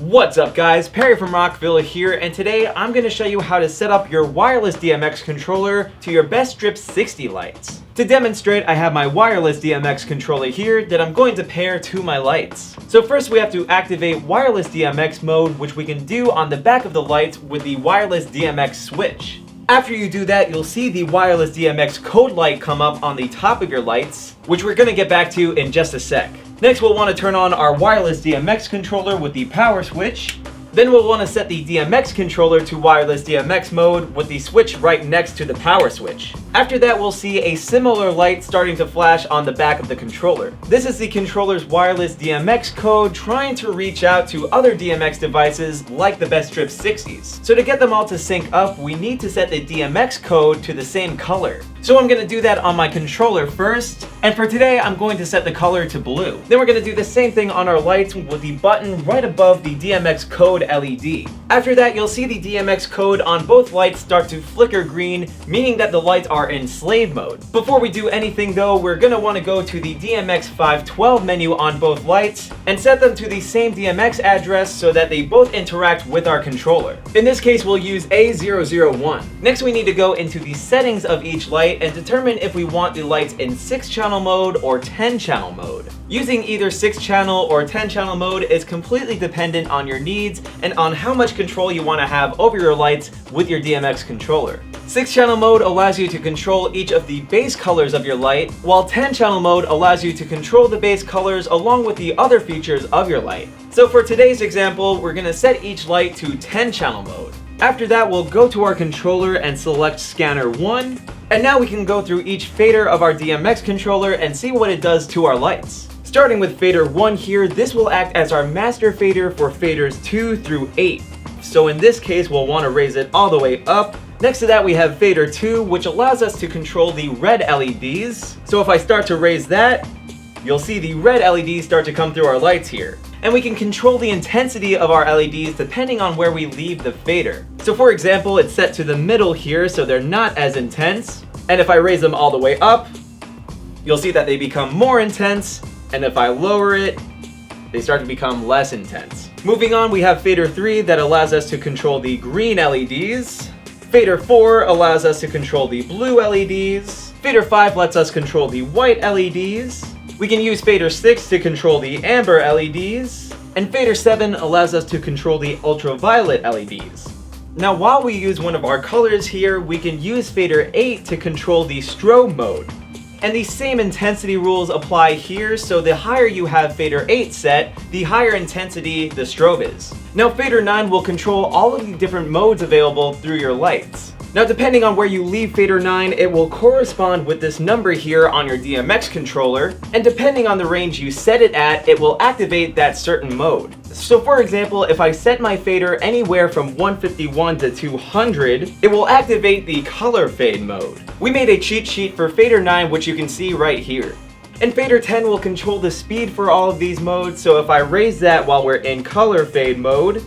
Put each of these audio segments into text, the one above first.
What's up guys, Perry from Rockville here, and today I'm going to show you how to set up your wireless DMX controller to your Best Strip 60 lights. To demonstrate, I have my wireless DMX controller here that I'm going to pair to my lights. So first we have to activate wireless DMX mode, which we can do on the back of the lights with the wireless DMX switch. After you do that, you'll see the wireless DMX code light come up on the top of your lights, which we're going to get back to in just a sec. Next, we'll want to turn on our wireless DMX controller with the power switch. Then we'll want to set the DMX controller to wireless DMX mode with the switch right next to the power switch. After that, we'll see a similar light starting to flash on the back of the controller. This is the controller's wireless DMX code trying to reach out to other DMX devices like the Best Strip 60s. So to get them all to sync up, we need to set the DMX code to the same color. So I'm going to do that on my controller first, and for today I'm going to set the color to blue. Then we're going to do the same thing on our lights with the button right above the DMX code LED. After that, you'll see the DMX code on both lights start to flicker green, meaning that the lights are in slave mode. Before we do anything though, we're going to want to go to the DMX 512 menu on both lights and set them to the same DMX address so that they both interact with our controller. In this case, we'll use A001. Next, we need to go into the settings of each light and determine if we want the lights in 6-channel mode or 10-channel mode. Using either 6-channel or 10-channel mode is completely dependent on your needs and on how much control you want to have over your lights with your DMX controller. 6-channel mode allows you to control each of the base colors of your light, while 10-channel mode allows you to control the base colors along with the other features of your light. So for today's example, we're going to set each light to 10-channel mode. After that, we'll go to our controller and select scanner 1, and now we can go through each fader of our DMX controller and see what it does to our lights. Starting with fader 1 here, this will act as our master fader for faders 2 through 8. So in this case, we'll want to raise it all the way up. Next to that, we have fader 2, which allows us to control the red LEDs. So if I start to raise that, you'll see the red LEDs start to come through our lights here. And we can control the intensity of our LEDs depending on where we leave the fader. So for example, it's set to the middle here, so they're not as intense. And if I raise them all the way up, you'll see that they become more intense. And if I lower it, they start to become less intense. Moving on, we have fader 3 that allows us to control the green LEDs. Fader 4 allows us to control the blue LEDs. Fader 5 lets us control the white LEDs. We can use fader 6 to control the amber LEDs, and fader 7 allows us to control the ultraviolet LEDs. Now while we use one of our colors here, we can use fader 8 to control the strobe mode. And these same intensity rules apply here, so the higher you have fader 8 set, the higher intensity the strobe is. Now fader 9 will control all of the different modes available through your lights. Now depending on where you leave fader 9, it will correspond with this number here on your DMX controller, and depending on the range you set it at, it will activate that certain mode. So for example, if I set my fader anywhere from 151 to 200, it will activate the color fade mode. We made a cheat sheet for fader 9, which you can see right here. And fader 10 will control the speed for all of these modes, so if I raise that while we're in color fade mode,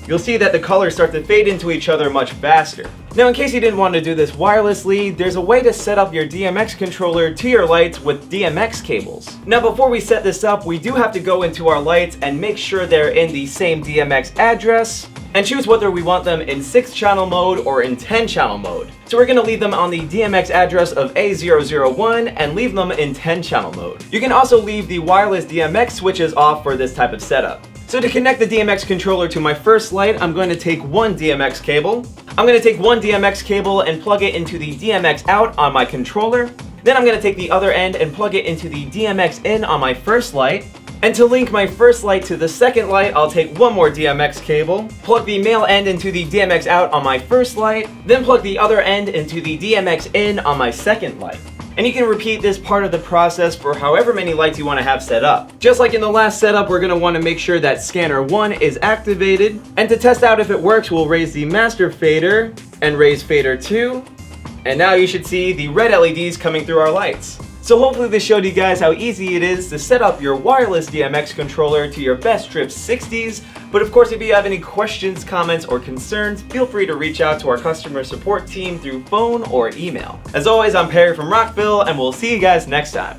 you'll see that the colors start to fade into each other much faster. Now in case you didn't want to do this wirelessly, there's a way to set up your DMX controller to your lights with DMX cables. Now before we set this up, we do have to go into our lights and make sure they're in the same DMX address, and choose whether we want them in 6-channel mode or in 10-channel mode. So we're going to leave them on the DMX address of A001 and leave them in 10-channel mode. You can also leave the wireless DMX switches off for this type of setup. So to connect the DMX controller to my first light, I'm going to take one DMX cable. I'm going to take one DMX cable and plug it into the DMX out on my controller. Then I'm going to take the other end and plug it into the DMX in on my first light. And to link my first light to the second light, I'll take one more DMX cable, plug the male end into the DMX out on my first light, then plug the other end into the DMX in on my second light. And you can repeat this part of the process for however many lights you want to have set up. Just like in the last setup, we're going to want to make sure that scanner 1 is activated. And to test out if it works, we'll raise the master fader and raise fader 2. And now you should see the red LEDs coming through our lights. So hopefully this showed you guys how easy it is to set up your wireless DMX controller to your Best Strip 60s. But of course, if you have any questions, comments, or concerns, feel free to reach out to our customer support team through phone or email. As always, I'm Perry from Rockville, and we'll see you guys next time.